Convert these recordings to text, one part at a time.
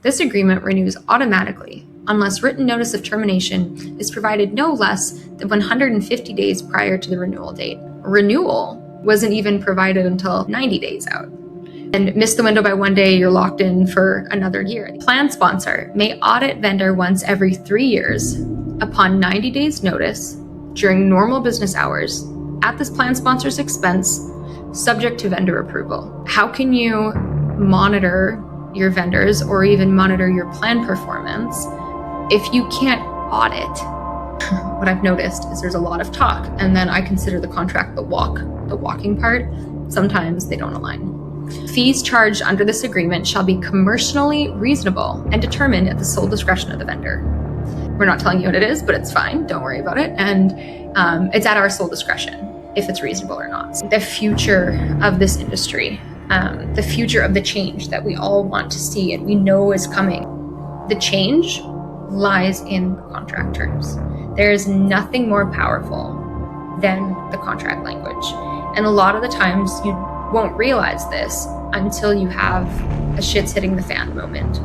This agreement renews automatically unless written notice of termination is provided no less than 150 days prior to the renewal date. Renewal wasn't even provided until 90 days out. And miss the window by 1 day, you're locked in for another year. Plan sponsor may audit vendor once every 3 years upon 90 days notice during normal business hours at this plan sponsor's expense, subject to vendor approval. How can you monitor your vendors or even monitor your plan performance if you can't audit? What I've noticed is there's a lot of talk, and then I consider the contract the walking part. Sometimes they don't align. Fees charged under this agreement shall be commercially reasonable and determined at the sole discretion of the vendor. We're not telling you what it is, but it's fine. Don't worry about it. And it's at our sole discretion if it's reasonable or not. The future of this industry, the future of the change that we all want to see and we know is coming. The change lies in the contract terms. There is nothing more powerful than the contract language. And a lot of the times you won't realize this until you have a shit's hitting the fan moment.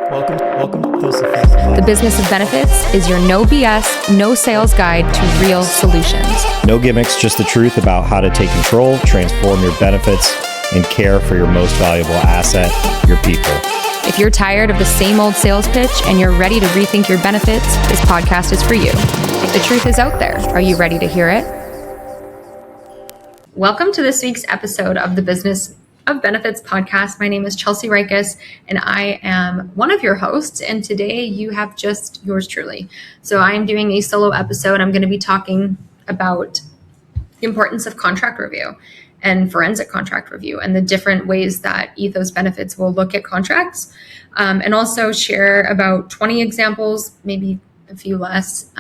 Welcome to The Business of Benefits is your no BS, no sales guide to real solutions. No gimmicks, just the truth about how to take control, transform your benefits, and care for your most valuable asset, your people. If you're tired of the same old sales pitch and you're ready to rethink your benefits, this podcast is for you. The truth is out there. Are you ready to hear it? Welcome to this week's episode of the Business of Benefits podcast. My name is Chelsea Ryckis, and I am one of your hosts. And today you have just yours truly. So I'm doing a solo episode. I'm going to be talking about the importance of contract review and forensic contract review and the different ways that Ethos Benefits will look at contracts, and also share about 20 examples, maybe a few less,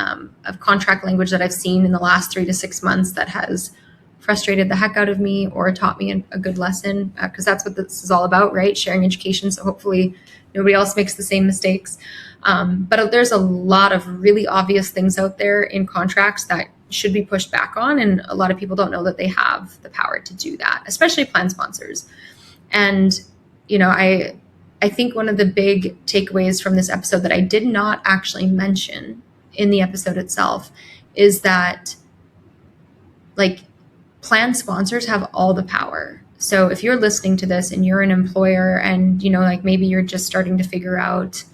of contract language that I've seen in the last 3 to 6 months that has frustrated the heck out of me or taught me a good lesson, because that's what this is all about, right? Sharing education. So hopefully nobody else makes the same mistakes. But there's a lot of really obvious things out there in contracts that should be pushed back on. And a lot of people don't know that they have the power to do that, especially plan sponsors. And, you know, I think one of the big takeaways from this episode that I did not actually mention in the episode itself is that, like, plan sponsors have all the power. So if you're listening to this and you're an employer and, you know, like maybe you're just starting to figure out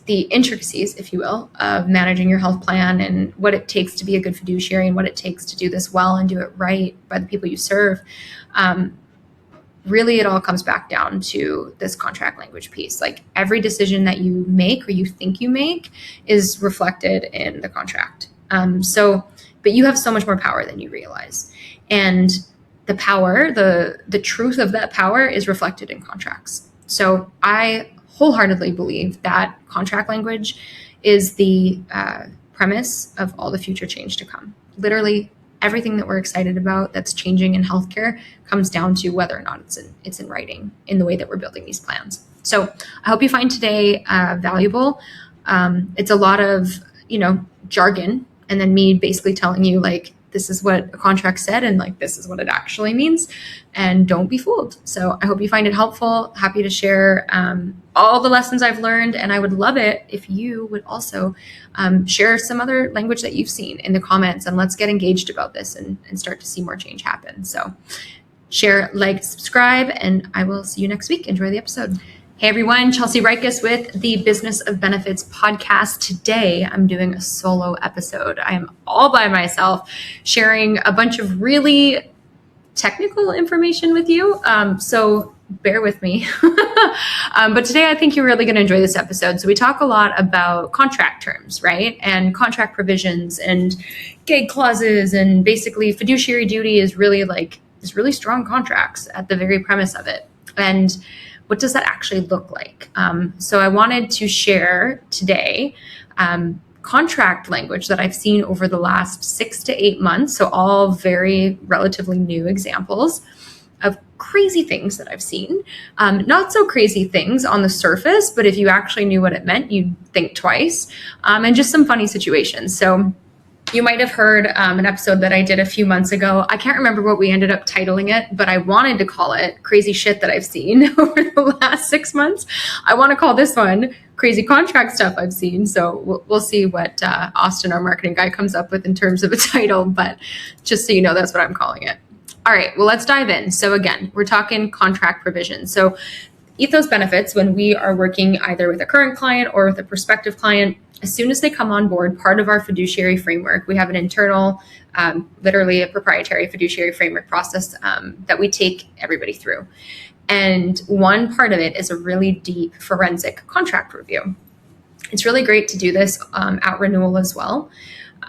the intricacies, if you will, of managing your health plan and what it takes to be a good fiduciary and what it takes to do this well and do it right by the people you serve, really it all comes back down to this contract language piece. Like every decision that you make or you think you make is reflected in the contract. But you have so much more power than you realize. And the power, the truth of that power is reflected in contracts. So I wholeheartedly believe that contract language is the premise of all the future change to come. Literally everything that we're excited about that's changing in healthcare comes down to whether or not it's in writing in the way that we're building these plans. So I hope you find today valuable. It's a lot of, jargon, and then me basically telling you like, this is what a contract said and like this is what it actually means, and don't be fooled. So I hope you find it helpful. Happy to share all the lessons I've learned, and I would love it if you would also share some other language that you've seen in the comments, and let's get engaged about this and start to see more change happen. So share, like, subscribe, and I will see you next week. Enjoy the episode. Hey everyone, Chelsea Ryckis with the Business of Benefits podcast. Today, I'm doing a solo episode. I am all by myself sharing a bunch of really technical information with you. So bear with me. But today I think you're really going to enjoy this episode. So we talk a lot about contract terms, right? And contract provisions and gag clauses, and basically fiduciary duty is really strong contracts at the very premise of it. And what does that actually look like? So I wanted to share today contract language that I've seen over the last 6 to 8 months. So all very relatively new examples of crazy things that I've seen. Not so crazy things on the surface, but if you actually knew what it meant, you'd think twice. And just some funny situations. So You might have heard an episode that I did a few months ago. I can't remember what we ended up titling it, but I wanted to call it Crazy Shit That I've Seen over the last 6 months. I want to call this one Crazy Contract Stuff I've Seen. So we'll see what Austin, our marketing guy, comes up with in terms of a title. But just so you know, that's what I'm calling it. All right, well, let's dive in. So again, we're talking contract provisions. So Ethos Benefits, when we are working either with a current client or with a prospective client, as soon as they come on board, part of our fiduciary framework, we have an internal, literally a proprietary fiduciary framework process that we take everybody through. And one part of it is a really deep forensic contract review. It's really great to do this at renewal as well.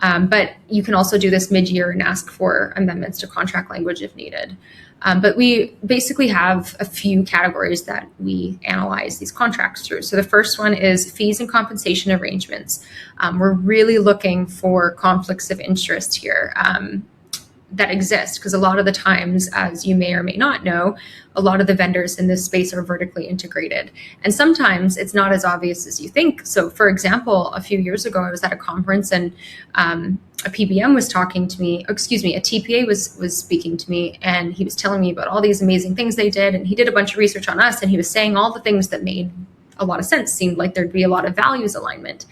But you can also do this mid-year and ask for amendments to contract language if needed. But we basically have a few categories that we analyze these contracts through. So the first one is fees and compensation arrangements. We're really looking for conflicts of interest here that exist, because a lot of the times, as you may or may not know, a lot of the vendors in this space are vertically integrated. And sometimes it's not as obvious as you think. So for example, a few years ago, I was at a conference and a PBM was talking to me, a TPA was speaking to me, and he was telling me about all these amazing things they did. And he did a bunch of research on us, and he was saying all the things that made a lot of sense, seemed like there'd be a lot of values alignment.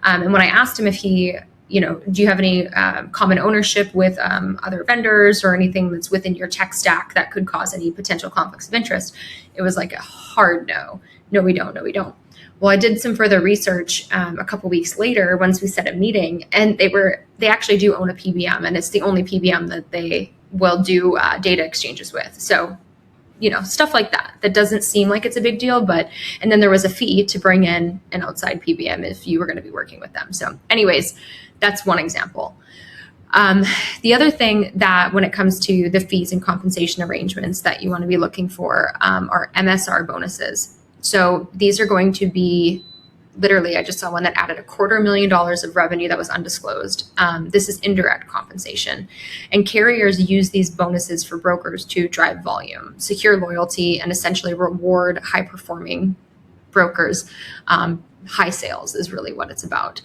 And when I asked him if he, do you have any common ownership with other vendors or anything that's within your tech stack that could cause any potential conflicts of interest? It was like a hard no. No, we don't. No, we don't. Well, I did some further research a couple weeks later once we set a meeting, and they actually do own a PBM, and it's the only PBM that they will do data exchanges with. So, stuff like that doesn't seem like it's a big deal, and then there was a fee to bring in an outside PBM if you were going to be working with them. So anyways, that's one example. The other thing that when it comes to the fees and compensation arrangements that you want to be looking for are MSR bonuses. So these are going to be, literally, I just saw one that added $250,000 of revenue that was undisclosed. This is indirect compensation. And carriers use these bonuses for brokers to drive volume, secure loyalty, and essentially reward high-performing brokers. High sales is really what it's about.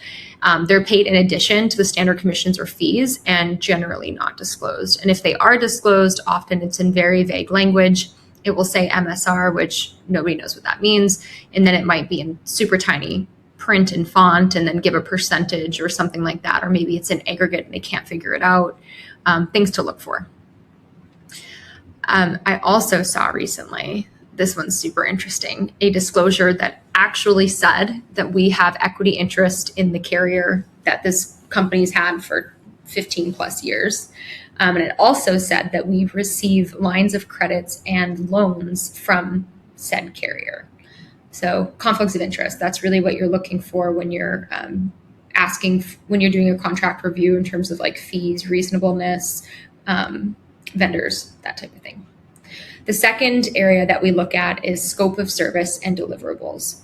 They're paid in addition to the standard commissions or fees and generally not disclosed. And if they are disclosed, often it's in very vague language. It will say MSR, which nobody knows what that means. And then it might be in super tiny print and font and then give a percentage or something like that. Or maybe it's an aggregate and they can't figure it out. Things to look for. I also saw recently, this one's super interesting, a disclosure that actually said that we have equity interest in the carrier that this company's had for 15 plus years. And it also said that we receive lines of credits and loans from said carrier. So conflicts of interest, that's really what you're looking for when you're when you're doing a contract review in terms of like fees, reasonableness, vendors, that type of thing. The second area that we look at is scope of service and deliverables.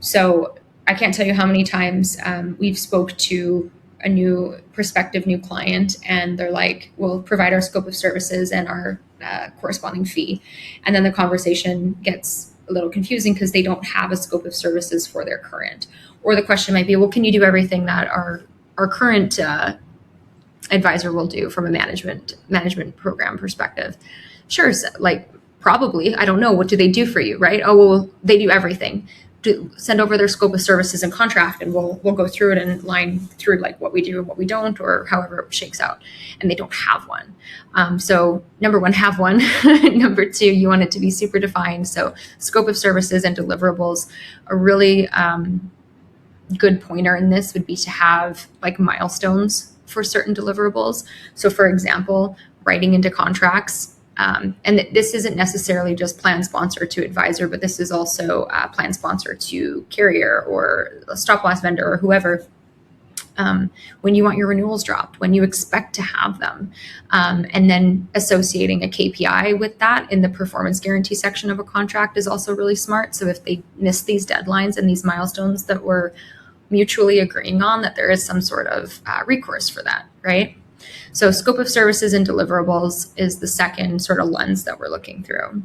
So I can't tell you how many times we've spoke to a prospective new client, and they're like, we'll provide our scope of services and our corresponding fee. And then the conversation gets a little confusing because they don't have a scope of services for their current. Or the question might be, well, can you do everything that our current advisor will do from a management program perspective? Sure, so probably. I don't know. What do they do for you, right? Oh, well, they do everything. Send over their scope of services and contract, and we'll go through it and line through like what we do and what we don't, or however it shakes out. And they don't have one. So number one, have one. Number two, you want it to be super defined. So scope of services and deliverables, a really good pointer in this would be to have like milestones for certain deliverables. So for example, writing into contracts. And this isn't necessarily just plan sponsor to advisor, but this is also plan sponsor to carrier or a stop loss vendor or whoever. When you want your renewals dropped, when you expect to have them, and then associating a KPI with that in the performance guarantee section of a contract is also really smart. So if they miss these deadlines and these milestones that we're mutually agreeing on, that there is some sort of recourse for that, right? So scope of services and deliverables is the second sort of lens that we're looking through.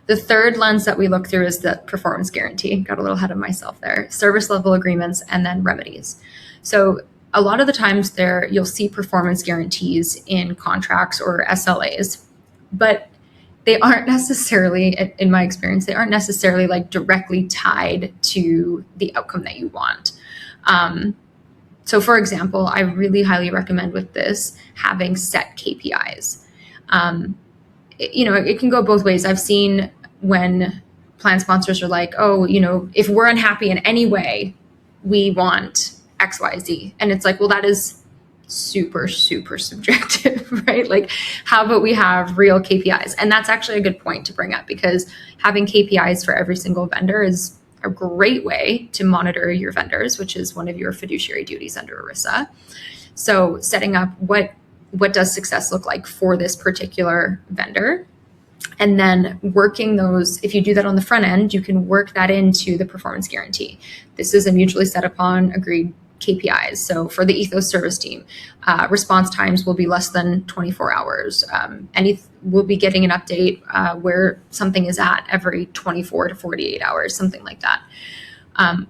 The third lens that we look through is the performance guarantee. Got a little ahead of myself there. Service level agreements and then remedies. So a lot of the times you'll see performance guarantees in contracts or SLAs, but they aren't necessarily, in my experience, they aren't necessarily like directly tied to the outcome that you want. So for example, I really highly recommend with this having set KPIs. It can go both ways. I've seen when plan sponsors are like, oh, if we're unhappy in any way, we want XYZ. And it's like, well, that is super, super subjective, right? Like, how about we have real KPIs? And that's actually a good point to bring up, because having KPIs for every single vendor is a great way to monitor your vendors, which is one of your fiduciary duties under ERISA. So setting up what does success look like for this particular vendor, and then working those. If you do that on the front end, you can work that into the performance guarantee. This is a mutually set upon agreed KPIs. So for the Ethos service team, response times will be less than 24 hours. We'll be getting an update where something is at every 24 to 48 hours, something like that.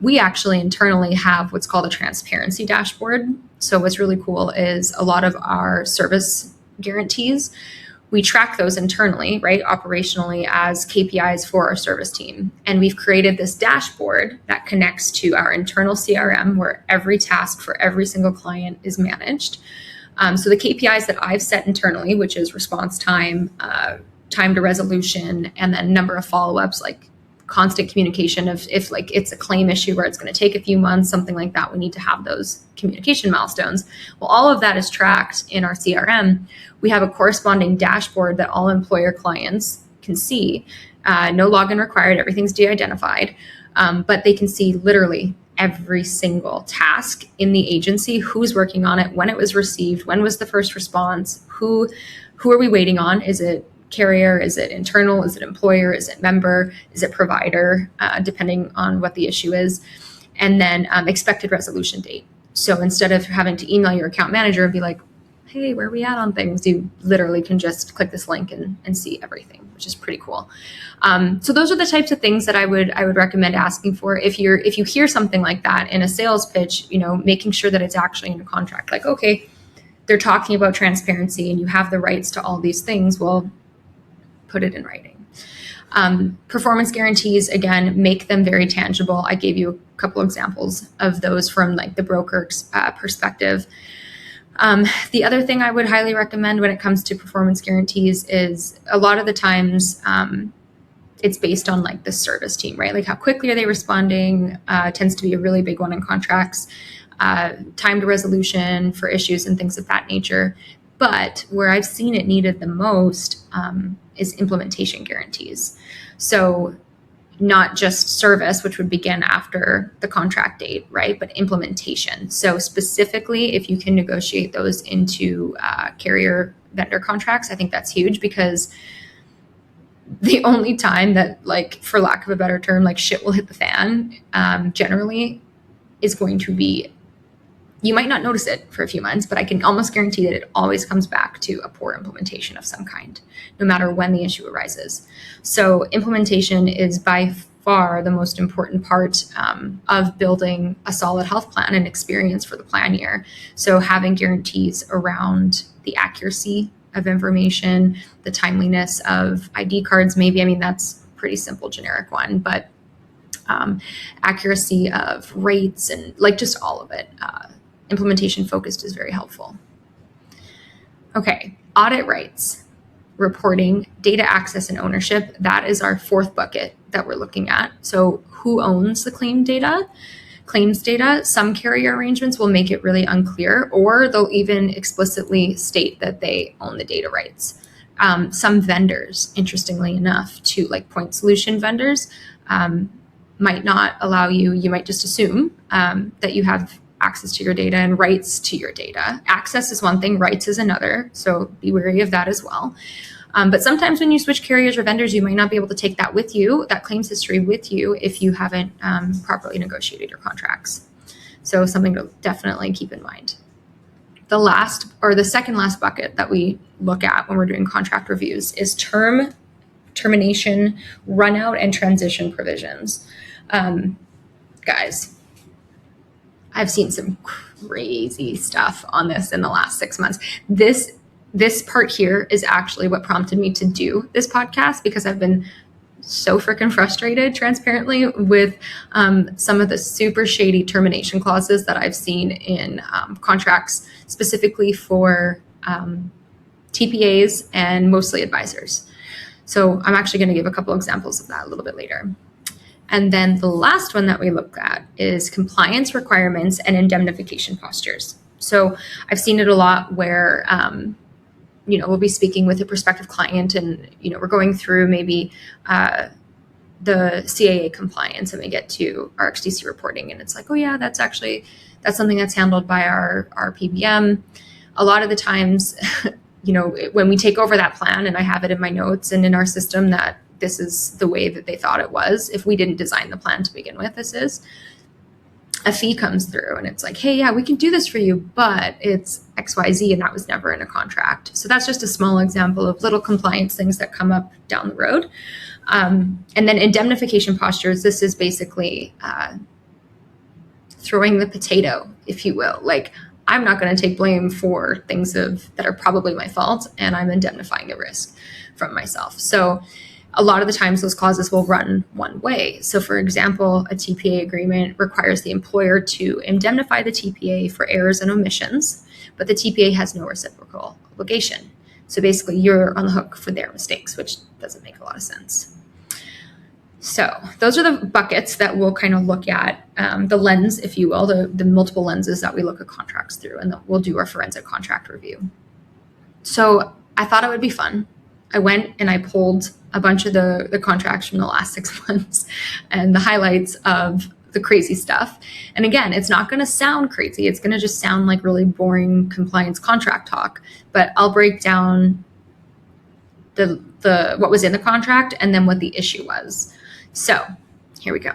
We actually internally have what's called a transparency dashboard. So what's really cool is a lot of our service guarantees, we track those internally, right, operationally as KPIs for our service team. And we've created this dashboard that connects to our internal CRM where every task for every single client is managed. So the KPIs that I've set internally, which is response time, time to resolution, and then number of follow-ups, like constant communication of if like it's a claim issue where it's going to take a few months, something like that, we need to have those communication milestones. Well, all of that is tracked in our CRM. We have a corresponding dashboard that all employer clients can see. No login required, everything's de-identified, but they can see literally every single task in the agency, who's working on it, when it was received, when was the first response, who are we waiting on? Is it carrier? Is it internal? Is it employer? Is it member? Is it provider? Depending on what the issue is. And then expected resolution date. So instead of having to email your account manager and be like, hey, where are we at on things? You literally can just click this link and see everything, which is pretty cool. So those are the types of things that I would recommend asking for. If you hear something like that in a sales pitch, making sure that it's actually in a contract. Like, okay, they're talking about transparency and you have the rights to all these things. Well, put it in writing. Performance guarantees, again, make them very tangible. I gave you a couple examples of those from like the broker's perspective. The other thing I would highly recommend when it comes to performance guarantees is a lot of the times it's based on like the service team, right? Like how quickly are they responding tends to be a really big one in contracts. Time to resolution for issues and things of that nature. But where I've seen it needed the most is implementation guarantees. So not just service, which would begin after the contract date, right? But implementation. So specifically, if you can negotiate those into carrier vendor contracts, I think that's huge, because the only time that, like, for lack of a better term, like shit will hit the fan, generally is going to be, you might not notice it for a few months, but I can almost guarantee that it always comes back to a poor implementation of some kind, no matter when the issue arises. So implementation is by far the most important part of building a solid health plan and experience for the plan year. So having guarantees around the accuracy of information, the timeliness of ID cards, maybe, I mean, that's a pretty simple generic one, but accuracy of rates and like just all of it. Implementation focused is very helpful. Okay, audit rights, reporting, data access and ownership. That is our fourth bucket that we're looking at. So who owns the claims data? Some carrier arrangements will make it really unclear, or they'll even explicitly state that they own the data rights. Some vendors, interestingly enough, to like point solution vendors, might not allow you might just assume that you have access to your data and rights to your data. Access is one thing, rights is another. So be wary of that as well. But sometimes when you switch carriers or vendors, you might not be able to take that with you, that claims history with you, if you haven't properly negotiated your contracts. So something to definitely keep in mind. The second last bucket that we look at when we're doing contract reviews is termination, runout, and transition provisions. Guys, I've seen some crazy stuff on this in the last 6 months. This part here is actually what prompted me to do this podcast, because I've been so freaking frustrated, transparently, with some of the super shady termination clauses that I've seen in contracts, specifically for TPAs and mostly advisors. So I'm actually going to give a couple examples of that a little bit later. And then the last one that we look at is compliance requirements and indemnification postures. So I've seen it a lot where, we'll be speaking with a prospective client and, we're going through maybe the CAA compliance, and we get to our XDC reporting, and it's like, oh yeah, that's something that's handled by our PBM. A lot of the times, when we take over that plan, and I have it in my notes and in our system that this is the way that they thought it was, if we didn't design the plan to begin with, this is, a fee comes through and it's like, hey, yeah, we can do this for you, but it's XYZ, and that was never in a contract. So that's just a small example of little compliance things that come up down the road. And then indemnification postures, this is basically throwing the potato, if you will. Like, I'm not going to take blame for things that are probably my fault, and I'm indemnifying the risk from myself. So a lot of the times those clauses will run one way. So for example, a TPA agreement requires the employer to indemnify the TPA for errors and omissions, but the TPA has no reciprocal obligation. So basically you're on the hook for their mistakes, which doesn't make a lot of sense. So those are the buckets that we'll kind of look at, the lens, if you will, the multiple lenses that we look at contracts through, and we'll do our forensic contract review. So I thought it would be fun. I went and I pulled a bunch of the contracts from the last 6 months and the highlights of the crazy stuff. And again, it's not going to sound crazy. It's going to just sound like really boring compliance contract talk, but I'll break down the what was in the contract and then what the issue was. So here we go.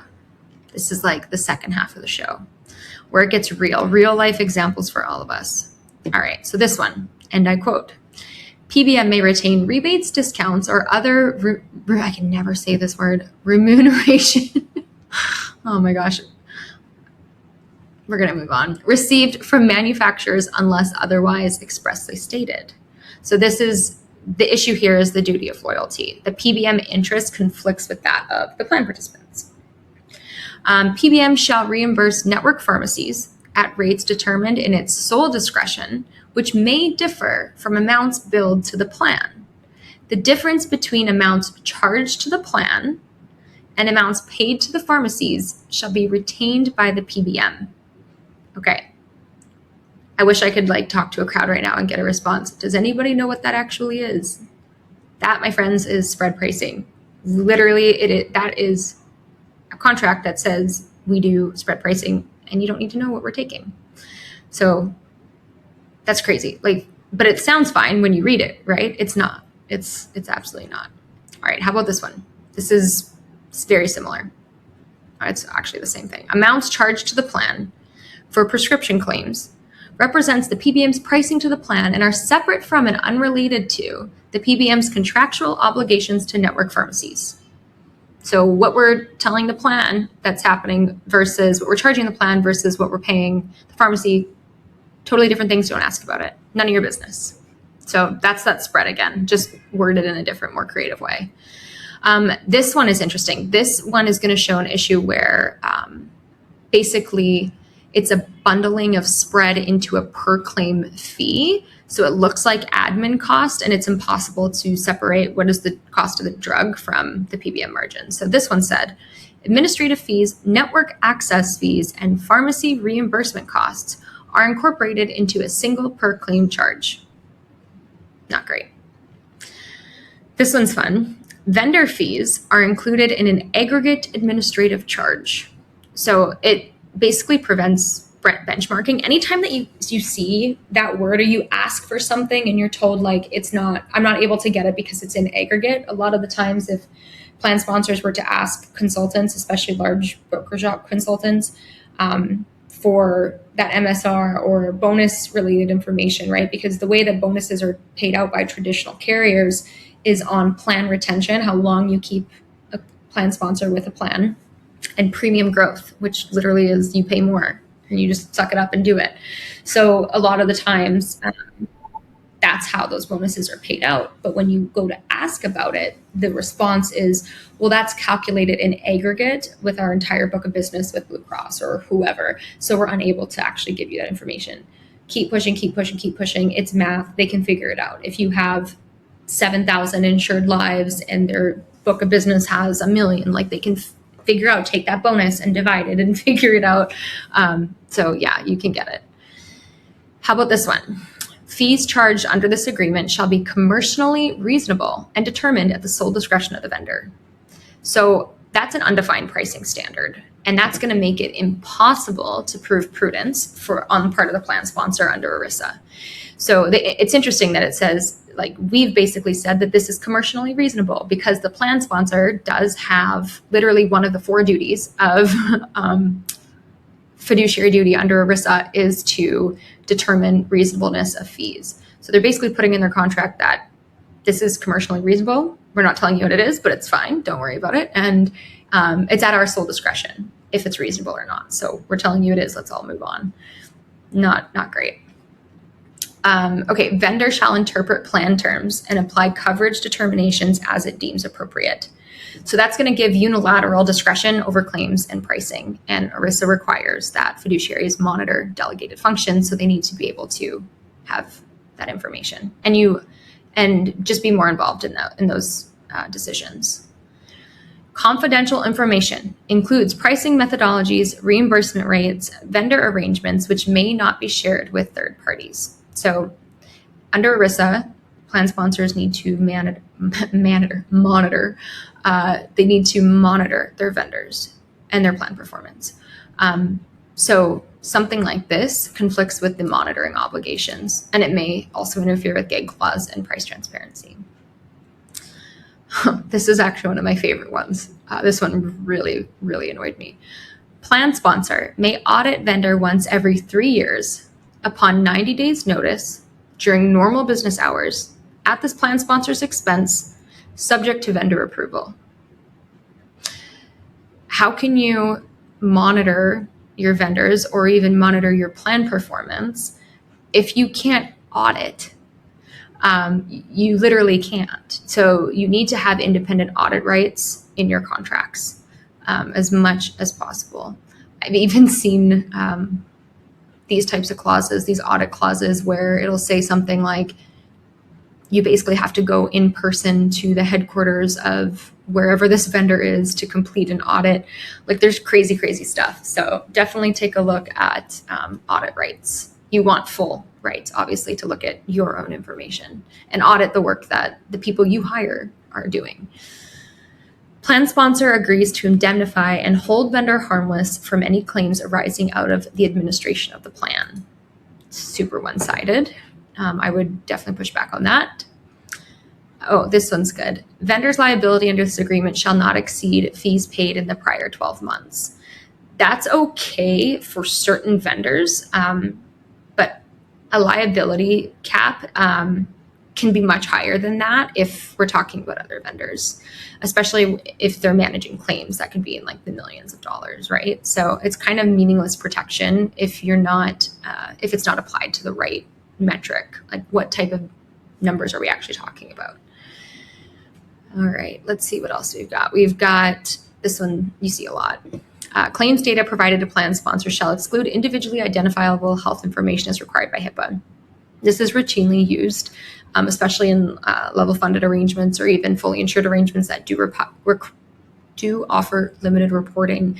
This is like the second half of the show where it gets real life examples for all of us. All right. So this one, and I quote, PBM may retain rebates, discounts, or other, I can never say this word, remuneration. Oh my gosh. We're going to move on. Received from manufacturers unless otherwise expressly stated. So this is, the issue here is the duty of loyalty. The PBM interest conflicts with that of the plan participants. PBM shall reimburse network pharmacies at rates determined in its sole discretion, which may differ from amounts billed to the plan. The difference between amounts charged to the plan and amounts paid to the pharmacies shall be retained by the PBM. Okay. I wish I could talk to a crowd right now and get a response. Does anybody know what that actually is? That, my friends, is spread pricing. Literally, that is a contract that says we do spread pricing, and you don't need to know what we're taking. So that's crazy. But it sounds fine when you read it, right? It's not. It's absolutely not. All right, how about this one? This is very similar. It's actually the same thing. Amounts charged to the plan for prescription claims represents the PBM's pricing to the plan and are separate from and unrelated to the PBM's contractual obligations to network pharmacies. So what we're telling the plan that's happening versus what we're charging the plan versus what we're paying the pharmacy, totally different things. Don't ask about it. None of your business. So that's that spread again, just worded in a different, more creative way. This one is interesting. This one is going to show an issue where basically it's a bundling of spread into a per claim fee. So it looks like admin cost, and it's impossible to separate what is the cost of the drug from the PBM margin. So this one said, administrative fees, network access fees, and pharmacy reimbursement costs are incorporated into a single per claim charge. Not great. This one's fun. Vendor fees are included in an aggregate administrative charge. So it basically prevents benchmarking. Anytime that you see that word or you ask for something and you're told I'm not able to get it because it's in aggregate. A lot of the times if plan sponsors were to ask consultants, especially large broker shop consultants, for that MSR or bonus related information, right? Because the way that bonuses are paid out by traditional carriers is on plan retention, how long you keep a plan sponsor with a plan, and premium growth, which literally is you pay more and you just suck it up and do it. So a lot of the times, that's how those bonuses are paid out. But when you go to ask about it, the response is, well, that's calculated in aggregate with our entire book of business with Blue Cross or whoever. So we're unable to actually give you that information. Keep pushing, keep pushing, keep pushing. It's math. They can figure it out. If you have 7,000 insured lives and their book of business has 1 million, like they can figure out, take that bonus and divide it and figure it out. So yeah, you can get it. How about this one? Fees charged under this agreement shall be commercially reasonable and determined at the sole discretion of the vendor. So that's an undefined pricing standard, and that's going to make it impossible to prove prudence on the part of the plan sponsor under ERISA. So it's interesting that it says, like, we've basically said that this is commercially reasonable because the plan sponsor does have literally one of the 4 duties of fiduciary duty under ERISA is to determine reasonableness of fees. So they're basically putting in their contract that this is commercially reasonable. We're not telling you what it is, but it's fine. Don't worry about it. And it's at our sole discretion if it's reasonable or not. So we're telling you it is. Let's all move on. Not great. Okay, vendor shall interpret plan terms and apply coverage determinations as it deems appropriate. So that's going to give unilateral discretion over claims and pricing. And ERISA requires that fiduciaries monitor delegated functions, so they need to be able to have that information and just be more involved in those decisions. Confidential information includes pricing methodologies, reimbursement rates, vendor arrangements, which may not be shared with third parties. So under ERISA, plan sponsors need to monitor. They need to monitor their vendors and their plan performance. So something like this conflicts with the monitoring obligations, and it may also interfere with gag clause and price transparency. This is actually one of my favorite ones. This one really, really annoyed me. Plan sponsor may audit vendor once every 3 years upon 90 days notice during normal business hours at this plan sponsor's expense, subject to vendor approval. How can you monitor your vendors or even monitor your plan performance if you can't audit? You literally can't. So you need to have independent audit rights in your contracts as much as possible. I've even seen these types of clauses, these audit clauses, where it'll say something like, you basically have to go in person to the headquarters of wherever this vendor is to complete an audit. Like, there's crazy, crazy stuff. So definitely take a look at audit rights. You want full rights, obviously, to look at your own information and audit the work that the people you hire are doing. Plan sponsor agrees to indemnify and hold vendor harmless from any claims arising out of the administration of the plan. Super one-sided. I would definitely push back on that. Oh, this one's good. Vendor's liability under this agreement shall not exceed fees paid in the prior 12 months. That's okay for certain vendors, but a liability cap can be much higher than that if we're talking about other vendors, especially if they're managing claims that could be in like the millions of dollars, right? So it's kind of meaningless protection if you're not, if it's not applied to the right metric. Like, what type of numbers are we actually talking about? All right, let's see what else we've got. We've got this one you see a lot. Claims data provided to plan sponsors shall exclude individually identifiable health information as required by HIPAA. This is routinely used, especially in level funded arrangements or even fully insured arrangements that do offer limited reporting.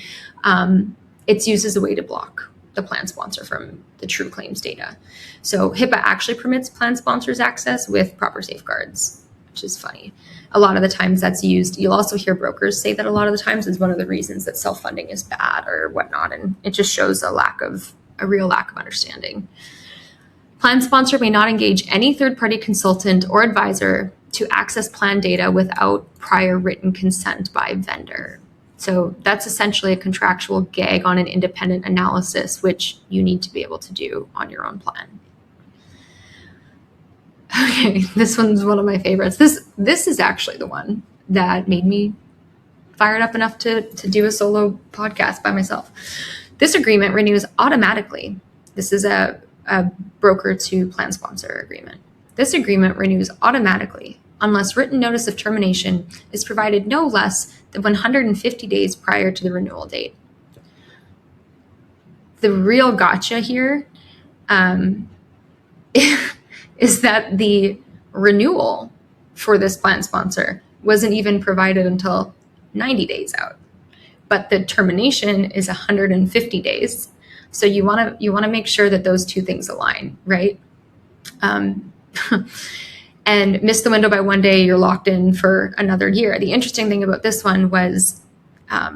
It's used as a way to block the plan sponsor from the true claims data. So HIPAA actually permits plan sponsors access with proper safeguards, which is funny. A lot of the times that's used. You'll also hear brokers say that a lot of the times is one of the reasons that self-funding is bad or whatnot. And it just shows a real lack of understanding. Plan sponsor may not engage any third-party consultant or advisor to access plan data without prior written consent by vendor. So that's essentially a contractual gag on an independent analysis, which you need to be able to do on your own plan. Okay, this one's one of my favorites. This is actually the one that made me fired up enough to do a solo podcast by myself. This agreement renews automatically. This is a broker to plan sponsor agreement. This agreement renews automatically unless written notice of termination is provided no less than 150 days prior to the renewal date. The real gotcha here is that the renewal for this plan sponsor wasn't even provided until 90 days out, but the termination is 150 days. So you want to make sure that those two things align, right? And miss the window by one day, you're locked in for another year. The interesting thing about this one was, let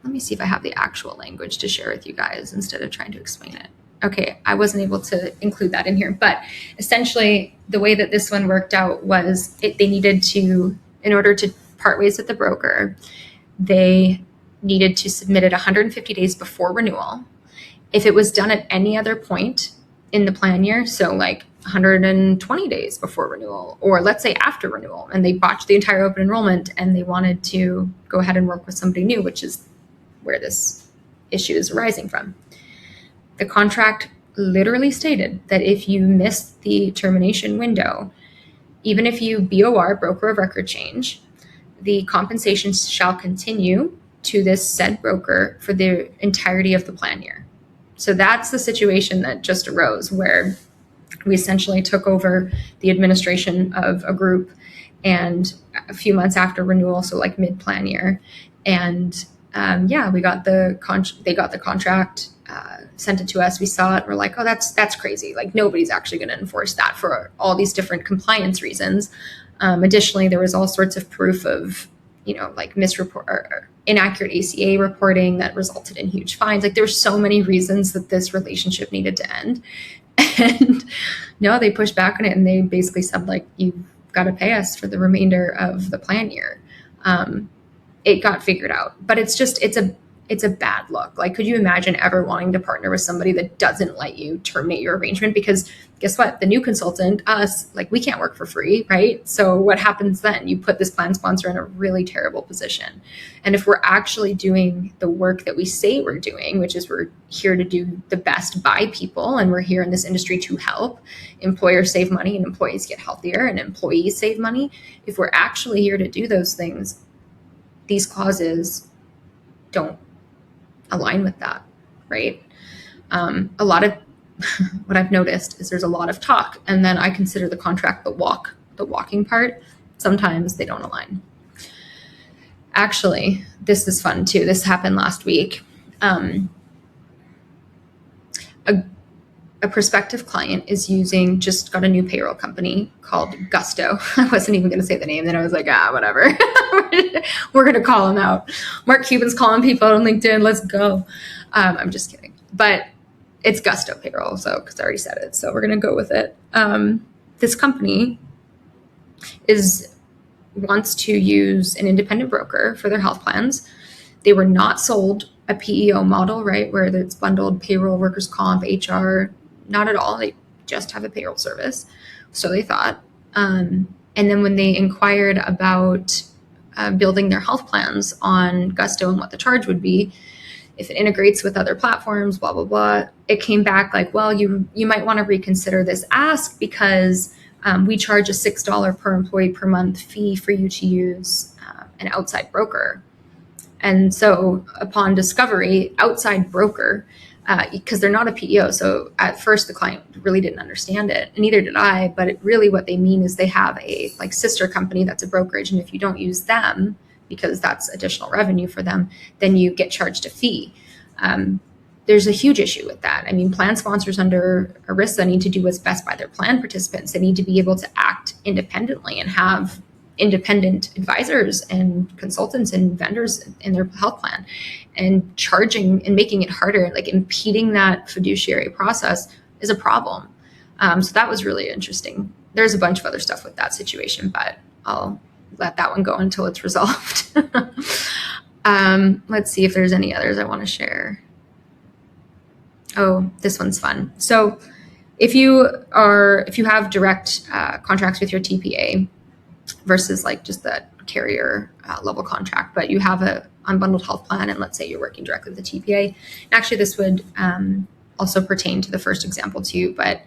me see if I have the actual language to share with you guys instead of trying to explain it. Okay, I wasn't able to include that in here, but essentially the way that this one worked out was they needed to, in order to part ways with the broker, they needed to submit it 150 days before renewal. If it was done at any other point in the plan year, so like 120 days before renewal, or let's say after renewal, and they botched the entire open enrollment and they wanted to go ahead and work with somebody new, which is where this issue is arising from. The contract literally stated that if you miss the termination window, even if you BOR, broker of record change, the compensation shall continue to this said broker for the entirety of the plan year. So that's the situation that just arose, where we essentially took over the administration of a group, and a few months after renewal, so like mid-plan year, and we got they got the contract, sent it to us. We saw it. We're like, oh, that's crazy. Like nobody's actually going to enforce that for all these different compliance reasons. Additionally, there was all sorts of proof of, like misreport or inaccurate ACA reporting that resulted in huge fines. Like there were so many reasons that this relationship needed to end. And no, they pushed back on it, and they basically said, like, you've got to pay us for the remainder of the plan year. It got figured out, but it's a bad look. Like, could you imagine ever wanting to partner with somebody that doesn't let you terminate your arrangement? Because guess what? The new consultant, us, like, we can't work for free, right? So what happens then? You put this plan sponsor in a really terrible position. And if we're actually doing the work that we say we're doing, which is we're here to do the best by people, and we're here in this industry to help employers save money and employees get healthier and employees save money, if we're actually here to do those things, these clauses don't align with that, right? A lot of what I've noticed is there's a lot of talk, and then I consider the contract the walking part. Sometimes they don't align. Actually, this is fun too. This happened last week. A prospective client just got a new payroll company called Gusto. I wasn't even going to say the name. Then I was like, whatever. We're going to call him out. Mark Cuban's calling people on LinkedIn. Let's go. I'm just kidding. But it's Gusto Payroll, because I already said it. So we're going to go with it. This company wants to use an independent broker for their health plans. They were not sold a PEO model, right, where it's bundled payroll, workers' comp, HR. Not at all. They just have a payroll service. So they thought. And then when they inquired about building their health plans on Gusto and what the charge would be, if it integrates with other platforms, blah, blah, blah, it came back like, well, you might want to reconsider this ask because we charge a $6 per employee per month fee for you to use an outside broker. And so upon discovery, outside broker, because they're not a PEO. So at first the client really didn't understand it, and neither did I, but what they mean is they have a like sister company that's a brokerage. And if you don't use them, because that's additional revenue for them, then you get charged a fee. There's a huge issue with that. I mean, plan sponsors under ERISA need to do what's best by their plan participants. They need to be able to act independently and have independent advisors and consultants and vendors in their health plan, and charging and making it harder, like impeding that fiduciary process is a problem. So that was really interesting. There's a bunch of other stuff with that situation, but I'll let that one go until it's resolved. Let's see if there's any others I want to share. Oh, this one's fun. So if you have direct contracts with your TPA versus like just that carrier level contract, but you have a unbundled health plan, and let's say you're working directly with the TPA. Actually, this would also pertain to the first example too, but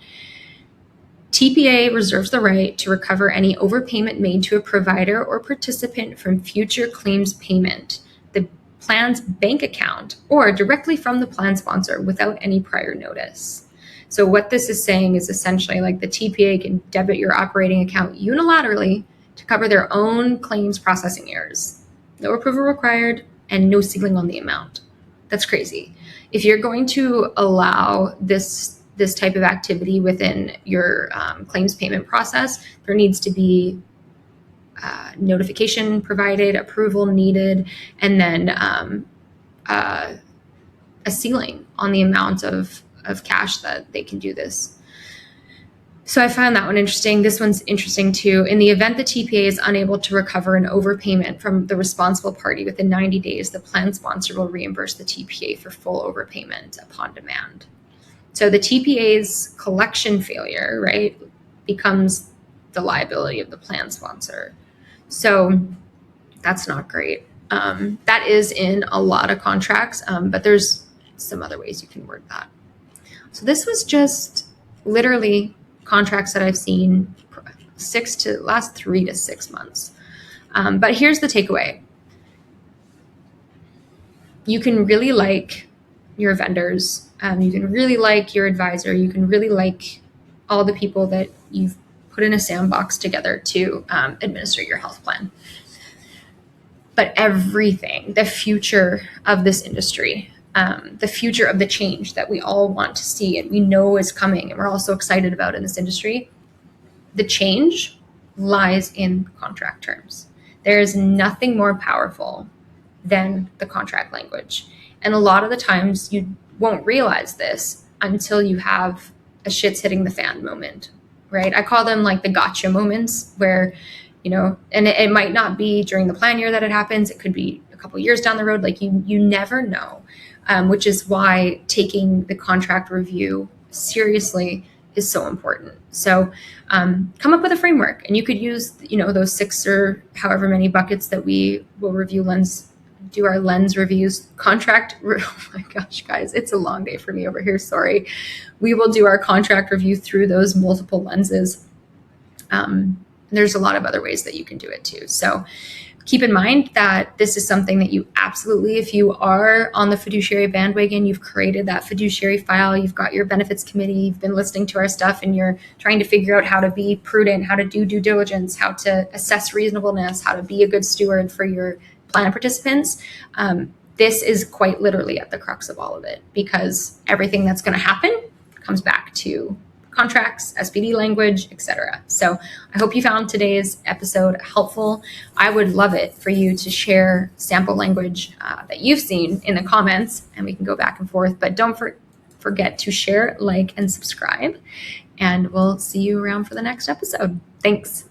TPA reserves the right to recover any overpayment made to a provider or participant from future claims payment, the plan's bank account, or directly from the plan sponsor without any prior notice. So what this is saying is essentially like the TPA can debit your operating account unilaterally to cover their own claims processing errors. No approval required and no ceiling on the amount. That's crazy. If you're going to allow this type of activity within your claims payment process, there needs to be notification provided, approval needed, and then a ceiling on the amount of cash that they can do this. So I found that one interesting. This one's interesting too. In the event the TPA is unable to recover an overpayment from the responsible party within 90 days, the plan sponsor will reimburse the TPA for full overpayment upon demand. So the TPA's collection failure, right, becomes the liability of the plan sponsor. So that's not great. That is in a lot of contracts, but there's some other ways you can word that. So this was just literally contracts that I've seen last 3 to 6 months. But here's the takeaway. You can really like your vendors. You can really like your advisor. You can really like all the people that you've put in a sandbox together to administer your health plan. But everything, the future of this industry, the future of the change that we all want to see and we know is coming and we're all so excited about in this industry, the change lies in contract terms. There is nothing more powerful than the contract language. And a lot of the times you won't realize this until you have a shit's hitting the fan moment, right? I call them like the gotcha moments where, and it might not be during the plan year that it happens. It could be a couple years down the road. Like you never know. Which is why taking the contract review seriously is so important. So come up with a framework, and you could use, those 6 or however many buckets that we will do our lens reviews. Oh my gosh, guys, it's a long day for me over here. Sorry. We will do our contract review through those multiple lenses. There's a lot of other ways that you can do it too. So keep in mind that this is something that you absolutely, if you are on the fiduciary bandwagon, you've created that fiduciary file, you've got your benefits committee, you've been listening to our stuff, and you're trying to figure out how to be prudent, how to do due diligence, how to assess reasonableness, how to be a good steward for your plan participants. This is quite literally at the crux of all of it, because everything that's going to happen comes back to contracts, SPD language, etc. So I hope you found today's episode helpful. I would love it for you to share sample language that you've seen in the comments, and we can go back and forth. But don't forget to share, like, and subscribe. And we'll see you around for the next episode. Thanks.